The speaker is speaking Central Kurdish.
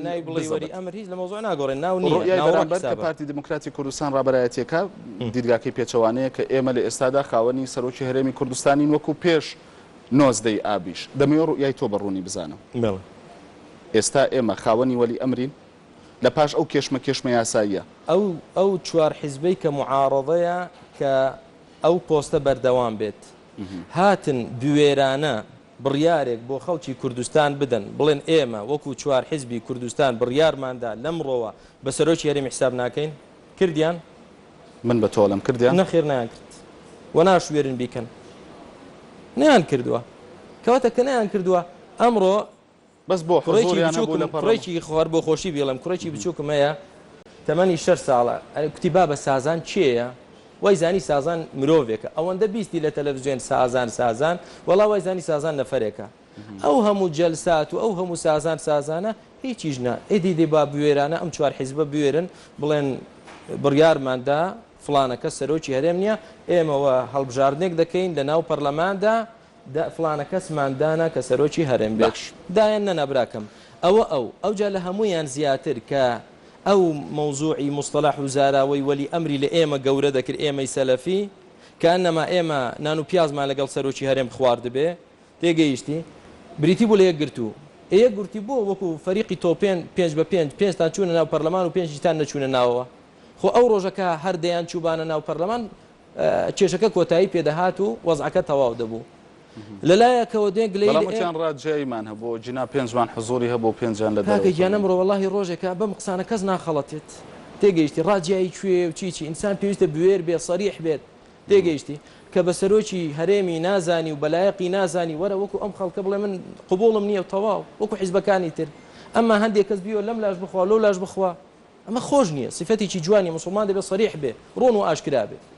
ناوی بڵێ وەری ئەمر هیچ لە مۆزوع ناگۆڕێن ناو ڕۆیای بەرامبەر کە نییە پارتی دموکراتی کوردستان ڕابەرایەتیەکە دیدگاکەی پێچەوانەیە کە ئێمە لە ئێستادا خاوەنی سەرۆکی هەرێمی کوردستانین وەکو پێش 19 ئابیش دەمەوێت ڕوئای تۆ بەڕوونی بزانم ئێستا ئێمە خاوەنی وەلی ئەمرین لە پاش ئەو کێشمە یاساییە ئەو چوار حیزبەی کە معارەضەیە کە ئەو پۆستە بەردەوام بێت هاتن دوێرانە بڕیارێک بۆ خەڵکی کوردستان بدەن بڵێن ئێمە وەکو چوار حیزبی کوردستان بڕیارماندا لەمڕۆوە بە سەرۆکی هەرێمی حساب ناکەین کردیان من بە تۆڵم کردیان نەخێر نایان کرد و ناشوێرن بیکەن نیان کردووە کەواتە کە نیان کردووە ئەمڕۆ بەس بۆ کوڕێکی خوار بۆ خۆشی بێڵم کوڕێکی بچووکم هەیە تەمەنی 6 ساڵە کوتی بابە سازان چێە وای زانی سازان مرۆڤێکە ئەوەندە بیستی لە تەلەڤیزیۆن سازان وەڵا وای زانی سازان نەفەرێکە ئەو هەموو جەلسات و ئەو هەموو سازانە هیچیش نا ئیدی دێ با بوێرانە ئەم چوار حیزبە بوێرن بڵێن بڕیارماندا فڵانەکە سەرۆکی هەرێم نییە ئێمەوە هەڵبژاردنێک دەکەین لە ناو پەرلەماندا فڵانە کەسماندانە کە سەرۆکی هەرێم بێت دایان نەنەبراکەم ئەو جا لە هەمویان زیاتر کە ئەو مەوزوعی مستەلاح و زاراوەی وەلی ئەمری لە ئێمە گەورە دەکرد ئێمەی سەلەفی کە ئەنەما ئێمە نان و پیازمان لەگەڵ سەرۆکی هەرێم خوارد بێ تێگەیشتی بریتی بوو لە یەک گرتو یەک گورتی بۆ وەکو فەریقی تۆپێن 5 تا چوونە ناو پەرلەمان و 5 نەچوونە ناوەوە خۆ ئەو ڕۆژەکە هەردەیان چوبانە ناو پەرلەمان کێشەکە کۆتایی پێدەهات و وەزعەکە تەواو دەبوو لەلایەکەوە دێنگ لەڵامەتیان ڕاجێیمان هەبوو جنا پێنجوان حزوری هەبوو پێنجان لە کاکەگیانە مرۆ وەڵاهی ڕۆژێکە بەم قسانە کەس ناخەڵەتێت تێگەیشتی ڕاجایی کوێ و چیچی ئینسان پێویستە بوێر بێت سەریح بێت تێگەیشتی کە بە سەرۆکی هەرێمی نازانی و بەلایەقی نازانی وەرە وەکو ئەم خەڵکە بڵێ من قبوڵم نییە و تەواو وەکو حیزبەکانی تر ئەمما هەندێک کەس بیوە لەم لاش بخوا لەو لاش بخوا ئەمە خۆش نییە سفەتێکی جوانی موسڵمان دەبێت سەریح بێ ڕۆن و ئاشکرا بێت